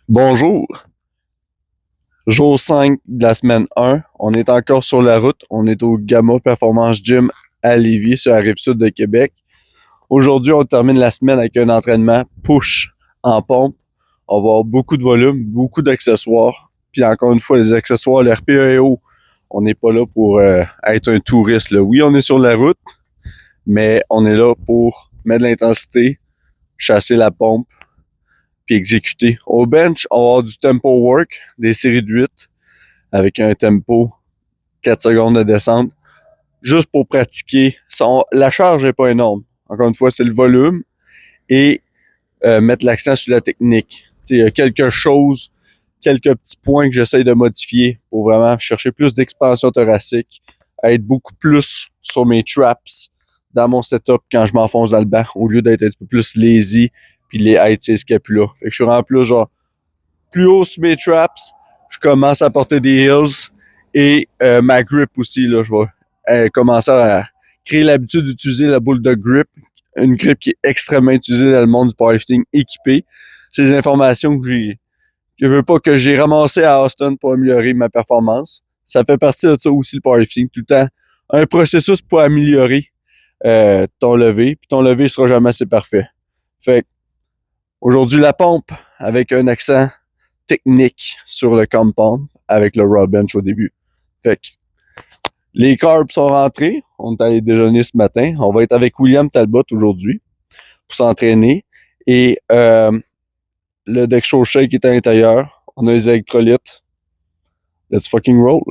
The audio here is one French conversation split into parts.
Bonjour, jour 5 de la semaine 1. On est encore sur la route. On est au Gamma Performance Gym à Lévis, sur la rive sud de Québec. Aujourd'hui, on termine la semaine avec un entraînement push en pompe. On va avoir beaucoup de volume, beaucoup d'accessoires. Puis encore une fois, les accessoires, le RPEO, on n'est pas là pour être un touriste, là. Oui, on est sur la route, mais on est là pour mettre de l'intensité, chasser la pompe, puis exécuter. Au bench, on va avoir du tempo work, des séries de 8 avec un tempo 4 secondes de descente, juste pour pratiquer. La charge n'est pas énorme. Encore une fois, c'est le volume et mettre l'accent sur la technique. Il y a quelque chose, quelques petits points que j'essaye de modifier pour vraiment chercher plus d'expansion thoracique, être beaucoup plus sur mes traps dans mon setup quand je m'enfonce dans le banc, au lieu d'être un petit peu plus lazy puis les être ses scapulas. Fait que je suis vraiment plus genre plus haut sur mes traps, je commence à porter des hills et ma grip aussi, là, je vais commencer à créer l'habitude d'utiliser la boule de grip, une grip qui est extrêmement utilisée dans le monde du powerlifting équipé. C'est des informations que je veux pas que j'ai ramassées à Austin pour améliorer ma performance. Ça fait partie de ça aussi, le powerlifting, tout le temps. Un processus pour améliorer ton lever, puis ton lever sera jamais assez parfait. Fait que, aujourd'hui, la pompe avec un accent technique sur le compound avec le raw bench au début. Fait que les carbs sont rentrés. On est allé déjeuner ce matin. On va être avec William Talbot aujourd'hui pour s'entraîner. Et le Dextro Shake est à l'intérieur. On a les électrolytes. Let's fucking roll.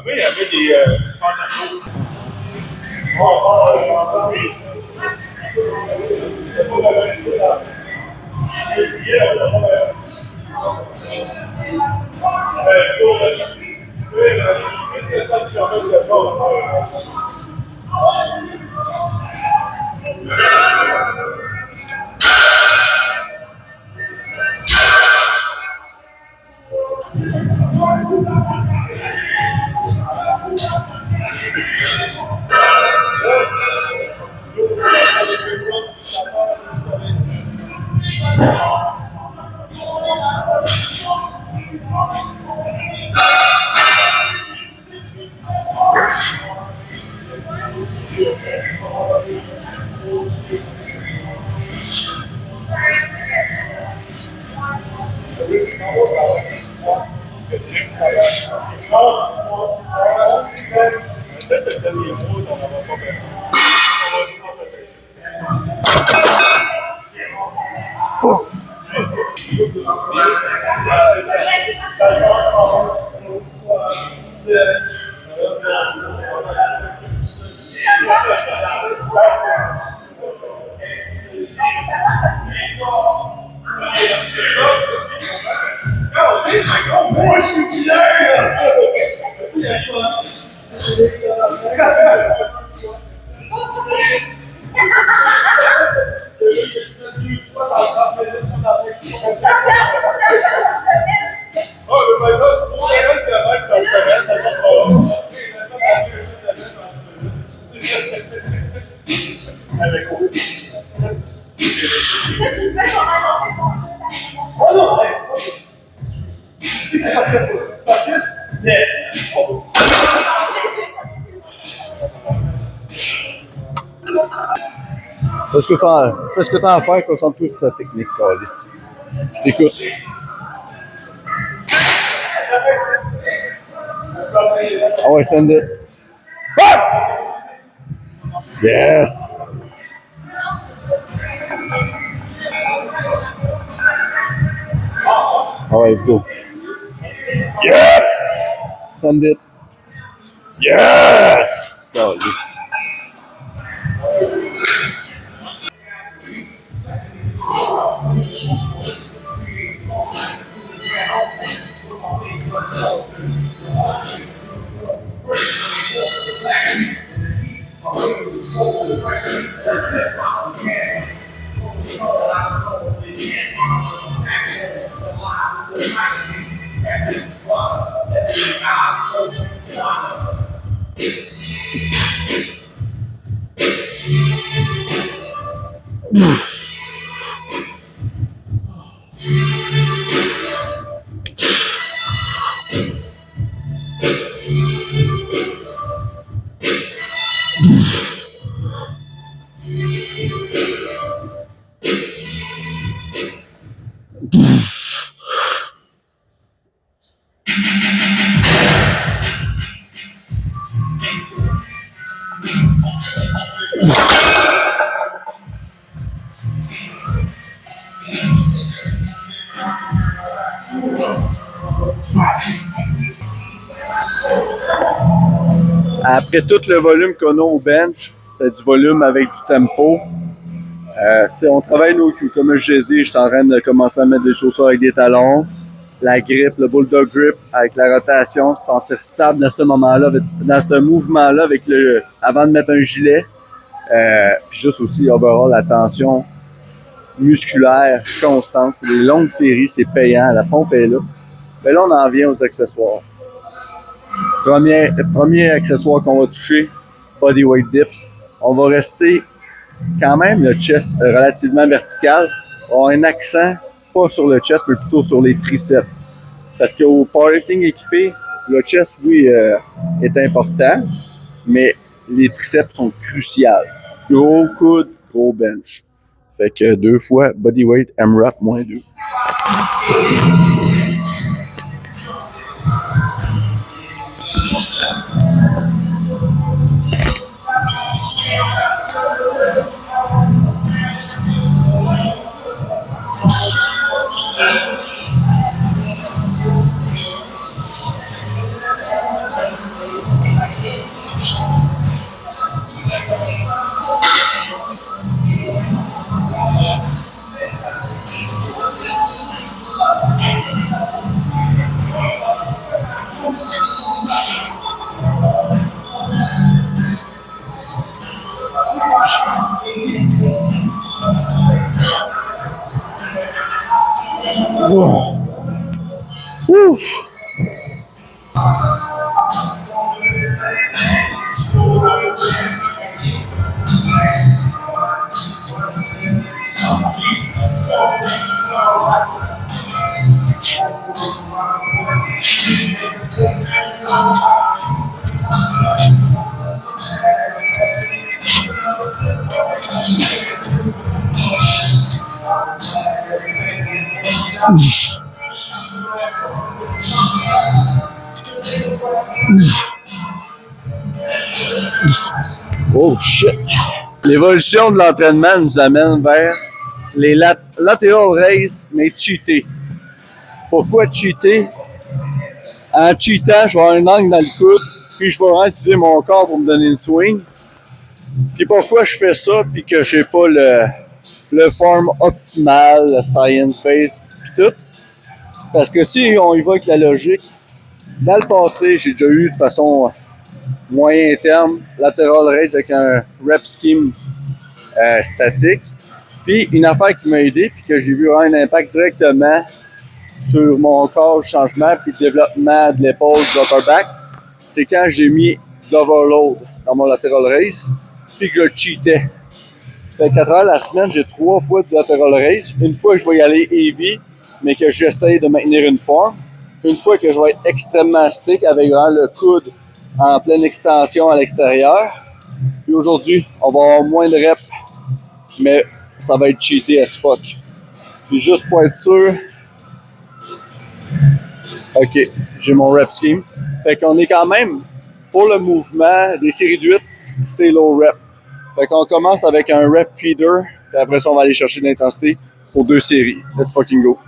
Il y avait des Fais ce que t'as à faire, concentre-toi sur ta technique, Carlis. Je t'écoute. Ah ouais, send it. Ah! Yes! Alright, let's go. Yes! Send it. Yes! Oh, yes. Après tout le volume qu'on a au bench, c'était du volume avec du tempo. On travaille nos cues. Comme je l'ai dit, je suis en train de commencer à mettre des chaussures avec des talons, la grippe, le bulldog grip avec la rotation, se sentir stable dans ce moment-là, dans ce mouvement-là avant de mettre un gilet. Puis juste aussi, overall, la tension musculaire constante. C'est des longues séries, c'est payant, la pompe est là. Mais là, on en vient aux accessoires. Premier accessoire qu'on va toucher, bodyweight dips. On va rester quand même le chest relativement vertical. On a un accent, pas sur le chest, mais plutôt sur les triceps. Parce qu'au powerlifting équipé, le chest, oui, est important, mais les triceps sont cruciaux. Gros coude, gros bench. Fait que 2 fois bodyweight AMRAP -2. Oh. Woo. Oh shit! L'évolution de l'entraînement nous amène vers les lateral raise, mais cheatés. Pourquoi cheater? En cheatant, je vais avoir un angle dans le coude, puis je vais vraiment utiliser mon corps pour me donner une swing. Puis pourquoi je fais ça, puis que j'ai pas le form optimal, le science base, puis tout? C'est parce que si on y va avec la logique, dans le passé, j'ai déjà eu de façon moyen terme lateral raise avec un rep scheme statique. Puis une affaire qui m'a aidé, puis que j'ai vu avoir un impact directement sur mon corps, le changement, puis le développement de l'épaule, de l'upper back, c'est quand j'ai mis de l'overload dans mon lateral raise, puis que je cheatais. Fait qu'à travers la semaine, j'ai 3 fois du lateral raise. Une fois que je vais y aller heavy, mais que j'essaie de maintenir une forme. Une fois que je vais être extrêmement strict avec vraiment le coude en pleine extension à l'extérieur. Puis aujourd'hui, on va avoir moins de reps, mais ça va être cheaté as fuck. Puis juste pour être sûr, ok, j'ai mon rep scheme. Fait qu'on est quand même, pour le mouvement des séries de 8, c'est low rep. Fait qu'on commence avec un rep feeder, puis après ça, on va aller chercher de l'intensité pour 2 séries. Let's fucking go.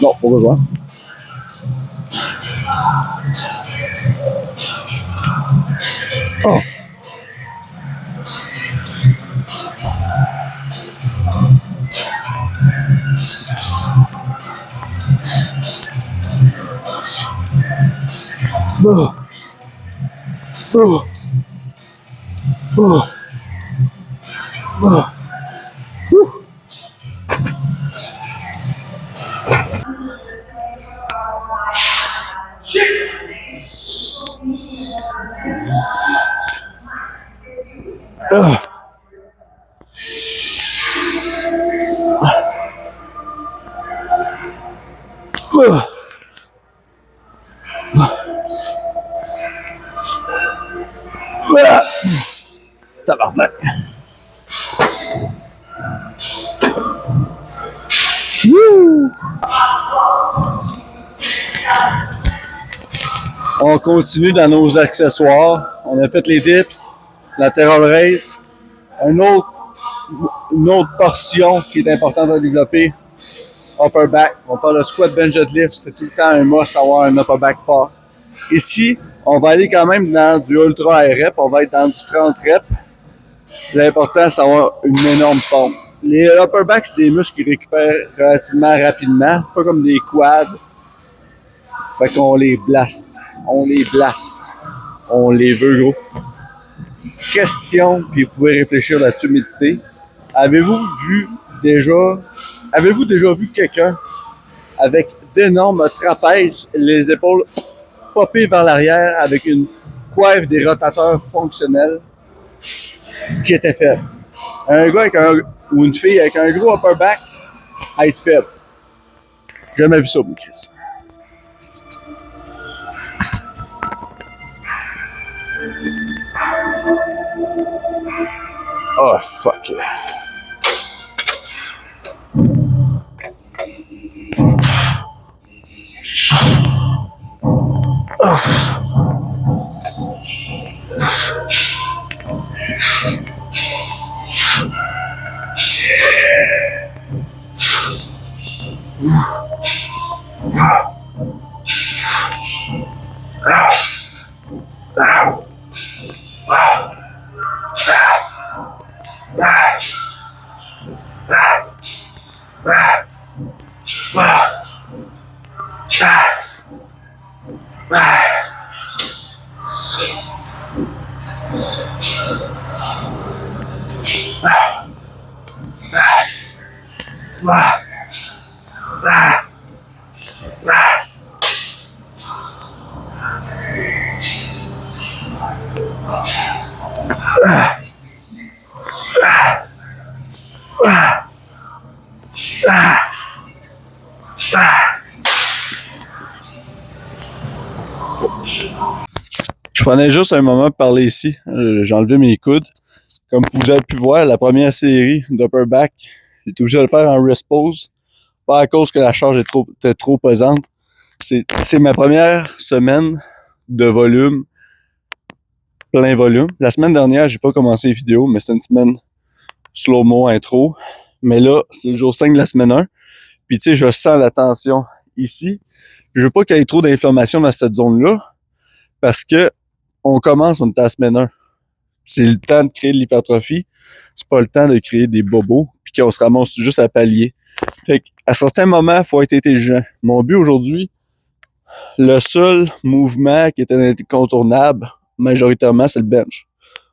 Non, pas besoin. Oh. Oh. Oh. Oh. Oh. Ah. Ah. Ah. Tabarnak. Woo. On continue dans nos accessoires. On a fait les dips, lateral raise. Une autre portion qui est importante à développer, upper back. On parle de squat, bench, deadlift. C'est tout le temps un must avoir un upper back fort. Ici, on va aller quand même dans du ultra high rep. On va être dans du 30 reps. L'important, c'est d'avoir une énorme pompe. Les upper back, c'est des muscles qui récupèrent relativement rapidement. Pas comme des quads. Fait qu'on les blast. On les blast. On les veut, gros. Question, puis vous pouvez réfléchir là-dessus, méditer. Avez-vous déjà vu quelqu'un avec d'énormes trapèzes, les épaules popées vers l'arrière avec une coiffe des rotateurs fonctionnels qui était faible? Un gars ou une fille avec un gros upper back à être faible. J'ai jamais vu ça, mon Chris. Oh, fuck. Je prenais juste un moment pour parler ici. J'ai enlevé mes coudes. Comme vous avez pu voir, la première série d'upper back, j'ai été obligé de le faire en rest pose. Pas à cause que la charge était trop pesante. C'est ma première semaine de volume, plein volume. La semaine dernière, j'ai pas commencé les vidéos, mais c'est une semaine slow-mo intro. Mais là, c'est le jour 5 de la semaine 1. Puis tu sais, je sens la tension ici. Je veux pas qu'il y ait trop d'inflammation dans cette zone-là. Parce que on est à la semaine 1. C'est le temps de créer de l'hypertrophie. C'est pas le temps de créer des bobos. Puis qu'on se ramasse juste à pallier. Fait qu'à certains moments, il faut être intelligent. Mon but aujourd'hui, le seul mouvement qui était incontournable, majoritairement, c'est le bench.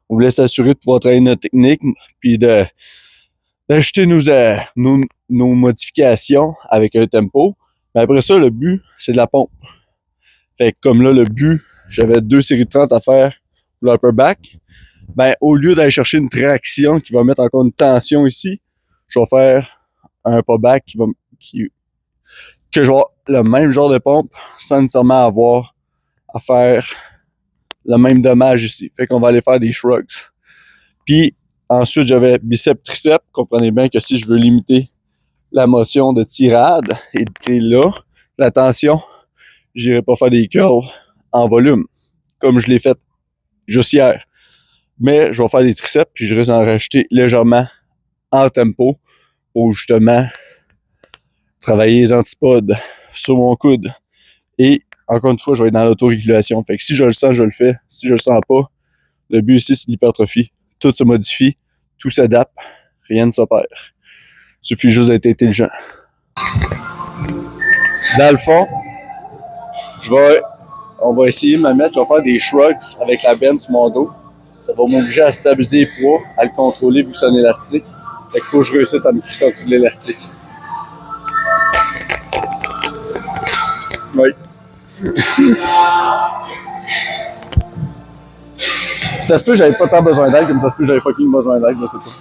On voulait s'assurer de pouvoir travailler notre technique, puis d'ajouter nos modifications avec un tempo. Mais après ça, le but, c'est de la pompe. Fait que comme là, le but, j'avais 2 séries de 30 à faire pour l'upper back. Ben, au lieu d'aller chercher une traction qui va mettre encore une tension ici, je vais faire un upper back que je vais avoir le même genre de pompe sans nécessairement avoir à faire le même dommage ici. Fait qu'on va aller faire des shrugs. Puis ensuite, j'avais biceps, triceps. Comprenez bien que si je veux limiter la motion de tirade et de créer là la tension, j'irai pas faire des curls en volume, comme je l'ai fait juste hier. Mais je vais faire des triceps, puis je risque d'en rajouter légèrement en tempo pour justement travailler les antipodes sur mon coude. Et encore une fois, je vais être dans l'autorégulation. Fait que si je le sens, je le fais. Si je le sens pas, le but ici, c'est l'hypertrophie. Tout se modifie, tout s'adapte, rien ne s'opère. Il suffit juste d'être intelligent. Dans le fond, on va essayer de me mettre, je vais faire des shrugs avec la benne sur mon dos. Ça va m'obliger à stabiliser le poids, à le contrôler vu que c'est un élastique. Fait qu'il faut que je réussisse à me crisser en dessous de l'élastique. Oui. Ça se peut que j'avais pas tant besoin d'aide, comme ça se peut que j'avais fucking besoin d'aide, je sais pas.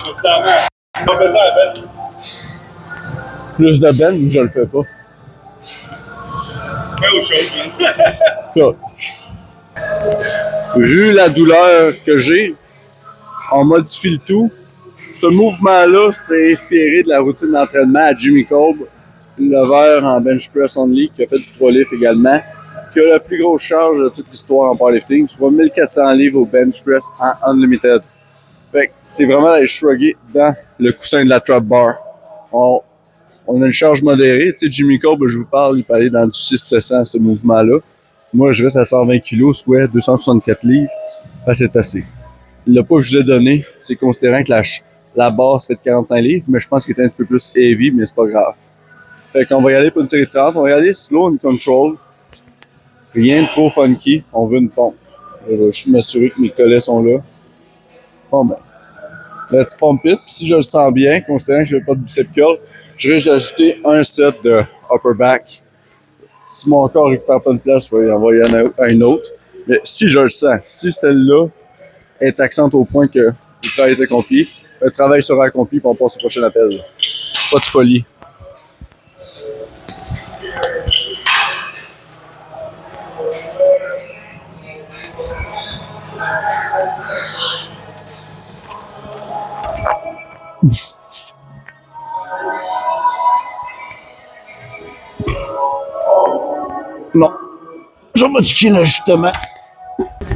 Faut se taire. Complètement, Ben. Plus de benne ou je le fais pas. Fais autre chose, man. Vu la douleur que j'ai, on modifie le tout. Ce mouvement-là, c'est inspiré de la routine d'entraînement à Jimmy Kolb, une lever en bench press only, qui a fait du 3 lift également, qui a la plus grosse charge de toute l'histoire en powerlifting, soit 1400 livres au bench press en unlimited. Fait que c'est vraiment d'aller shrugger dans le coussin de la trap bar. On a une charge modérée. Tu sais, Jimmy Kolb, je vous parle, il peut aller dans du 600-700 ce mouvement-là. Moi, je reste à 120 kg, soit 264 livres. Ben, c'est assez. Le poids que je vous ai donné, c'est considérant que la barre serait de 45 livres, mais je pense qu'il est un petit peu plus heavy, mais c'est pas grave. Fait qu'on va y aller pour une série de 30. On va y aller slow and control. Rien de trop funky. On veut une pompe. Je vais juste m'assurer que mes collets sont là. Bon ben. Let's pump it. Puis si je le sens bien, considérant que je n'ai pas de bicep curl, je risque d'ajouter un set de upper back. Si mon corps récupère pas de place, je vais envoyer un autre. Mais si je le sens, si celle-là est accente au point que le travail est accompli, le travail sera accompli puis on passe au prochain appel. Pas de folie. Non. Je vais modifier l'ajustement.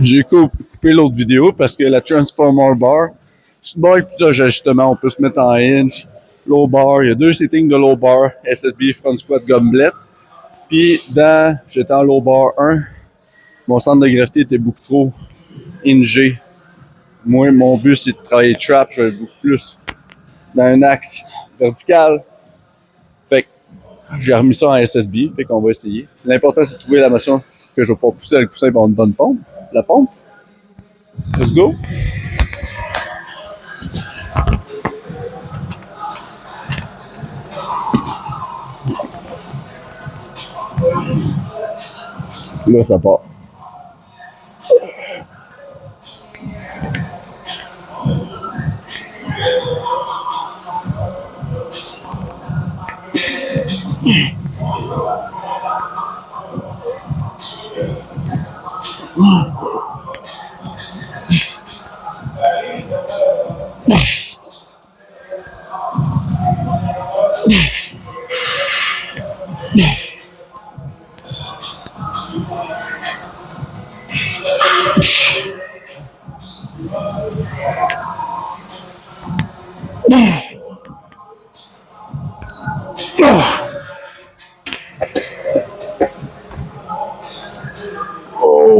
J'ai coupé l'autre vidéo parce que la Transformer Bar, c'est une barre avec plusieurs ajustements. On peut se mettre en hinge, low bar. Il y a 2 settings de low bar, SSB, front squat, goblet. Puis j'étais en low bar 1. Mon centre de gravité était beaucoup trop hingé. Moi, mon but, c'est de travailler trap. Je vais beaucoup plus dans un axe vertical. Fait que j'ai remis ça en SSB. Fait qu'on va essayer. L'important, c'est de trouver la motion que je vais pas pousser le coussin pour avoir une bonne pompe. La pompe. Let's go. Là, ça part.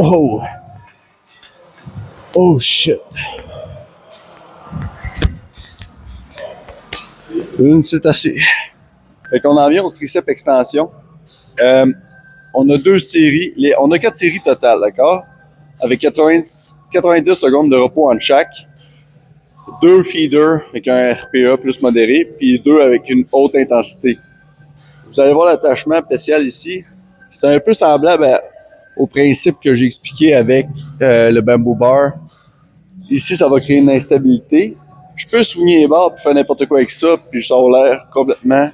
Oh! Oh shit! C'est assez. Fait qu'on en vient au triceps extension. On a 2 séries. On a 4 séries totales, d'accord? Avec 90 secondes de repos entre chaque. 2 feeders avec un RPA plus modéré, puis 2 avec une haute intensité. Vous allez voir l'attachement spécial ici. C'est un peu semblable au principe que j'ai expliqué avec le bamboo bar. Ici, ça va créer une instabilité. Je peux soigner les barres et faire n'importe quoi avec ça, puis ça a l'air complètement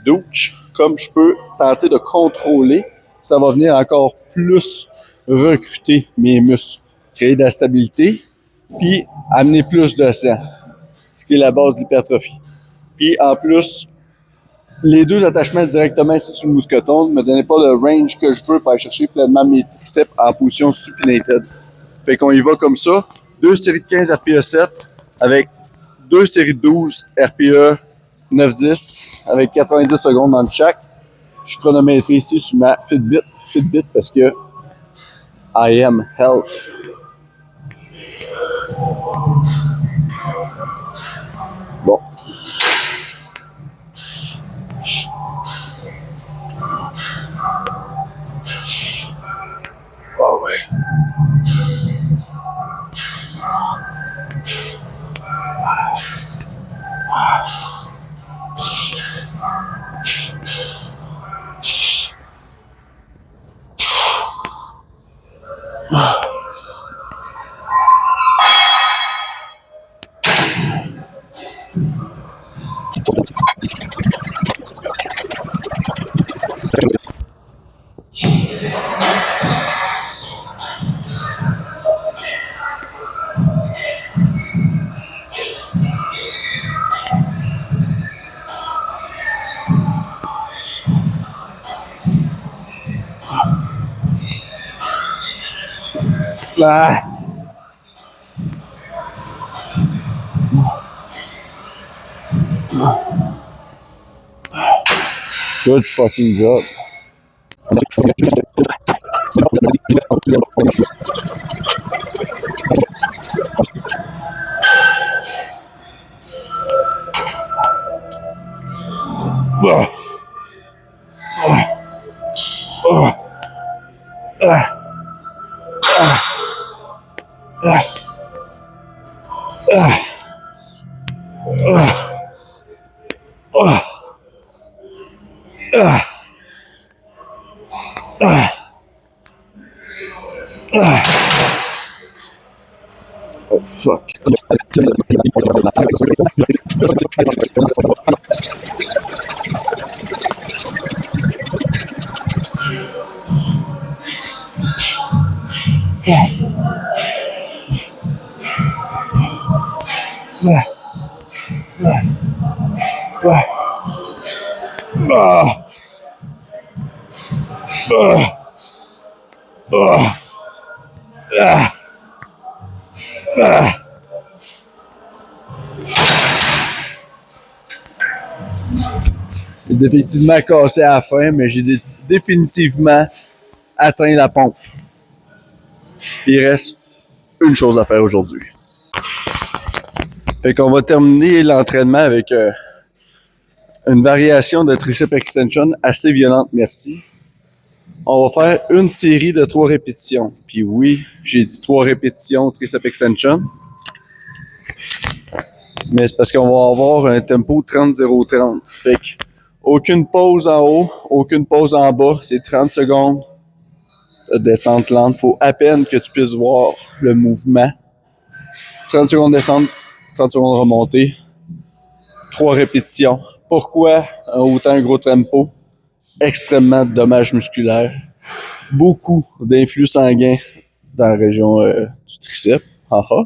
douche. comme je peux tenter de contrôler, ça va venir encore plus recruter mes muscles, créer de la stabilité, puis amener plus de sang, ce qui est la base de l'hypertrophie. Puis en plus, les deux attachements directement ici sur le mousqueton ne me donnaient pas le range que je veux pour aller chercher pleinement mes triceps en position supinated. Fait qu'on y va comme ça. 2 séries de 15 RPE 7 avec 2 séries de 12 RPE 9-10 avec 90 secondes dans chaque. Je suis chronométré ici sur ma Fitbit parce que I am health. Bon. Oh ouais. Ah. Good fucking job. Oh fuck. J'ai définitivement cassé à la fin, mais j'ai définitivement atteint la pompe. Il reste une chose à faire aujourd'hui. Fait qu'on va terminer l'entraînement avec une variation de tricep extension assez violente, merci. On va faire une série de 3 répétitions. Puis oui, j'ai dit 3 répétitions tricep extension. Mais c'est parce qu'on va avoir un tempo 30-0-30. Fait que aucune pause en haut, aucune pause en bas. C'est 30 secondes de descente lente. Faut à peine que tu puisses voir le mouvement. 30 secondes descente, 30 secondes remontée. 3 répétitions. Pourquoi autant un gros tempo? Extrêmement de dommages musculaires. Beaucoup d'influx sanguins dans la région du triceps. Haha.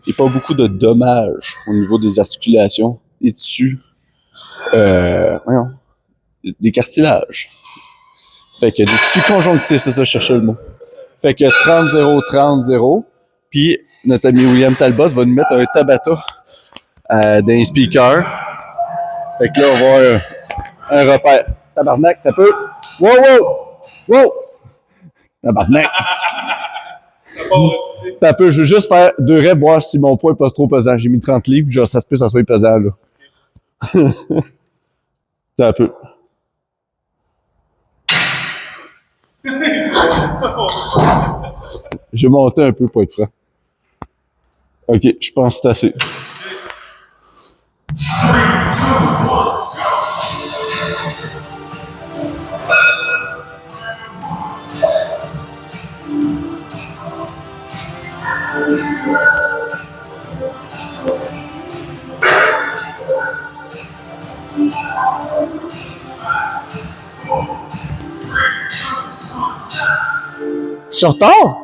Et pas beaucoup de dommages au niveau des articulations, des tissus, des cartilages. Fait que des tissus conjonctifs, c'est ça, je cherchais le mot. Fait que 30-0-30-0. Puis notre ami William Talbot va nous mettre un Tabata dans les speakers. Fait que là, on va avoir un repère. Tabarnak, t'as peu. Wow! Tabarnak. T'as peu, je veux juste faire 2 reps, voir si mon poids est pas trop pesant. J'ai mis 30 livres, genre ça se peut que ça soit pesant, là. T'as peu. J'ai monté un peu pour être franc. Ok, je pense que c'est assez. Je suis en retard?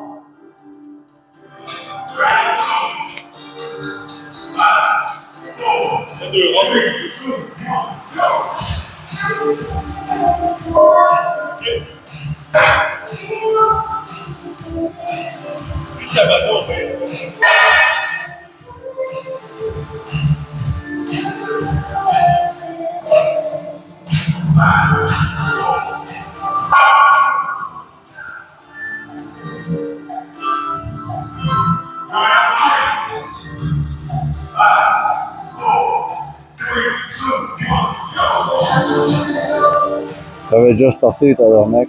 Deux, rentrez. C'est le cabanon, mais. J'avais déjà starté, tabarnak.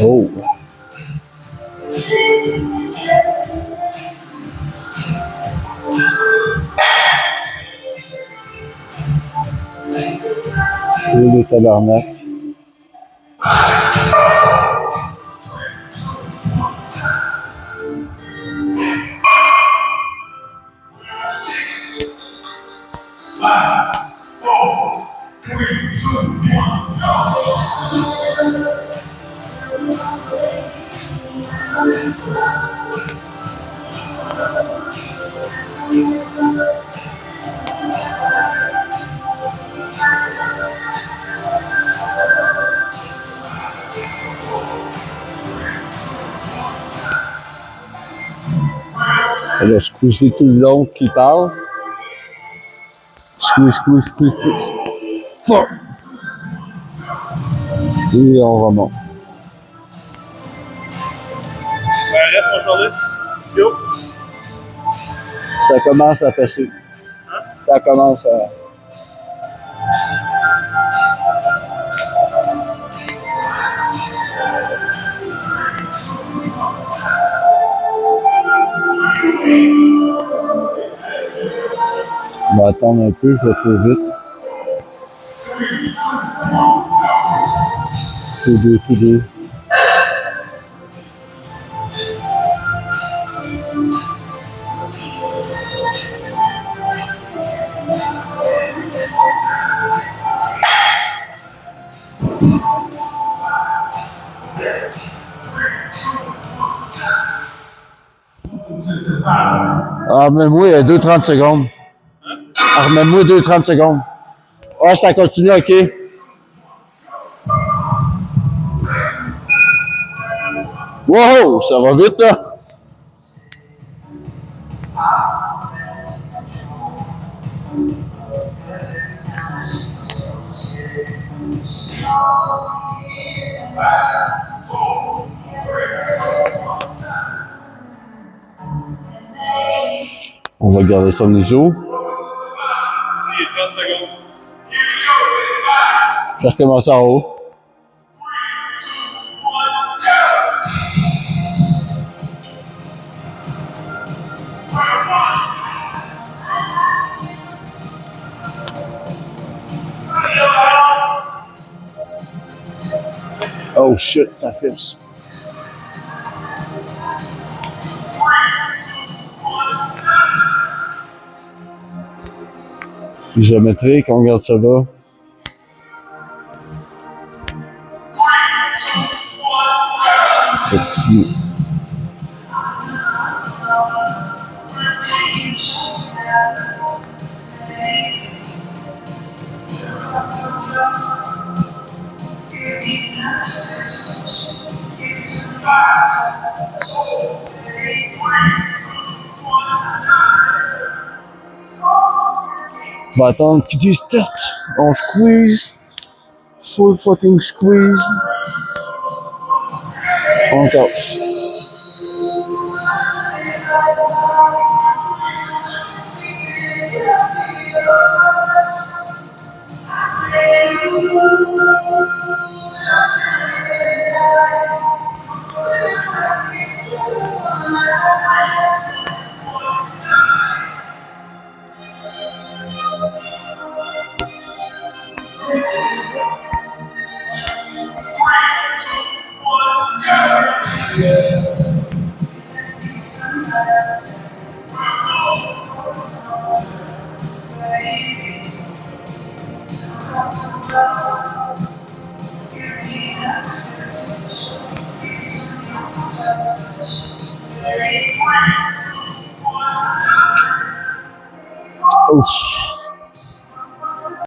Oh! Le tabarnak. Elle a squeezé tout le long qu'il parle. Squeeze. Fuck! Et on remonte. Arrête, mon Charlie. Let's go. Ça commence à fesser. Hein? Ça commence à... On va attendre un peu, je vais trop vite. Tout deux. Ah, remets-moi 2-30 secondes. Ah, remets-moi 2-30 secondes. Ah, ça continue, OK. Wow, ça va vite, là. On va garder ça en ISO. Et 30 secondes. Je vais recommencer en haut. Oh shit, ça fesse. Isométrique, on regarde ça là. On va attendre qu'il start. On squeeze. Full fucking squeeze. On casse. Oh.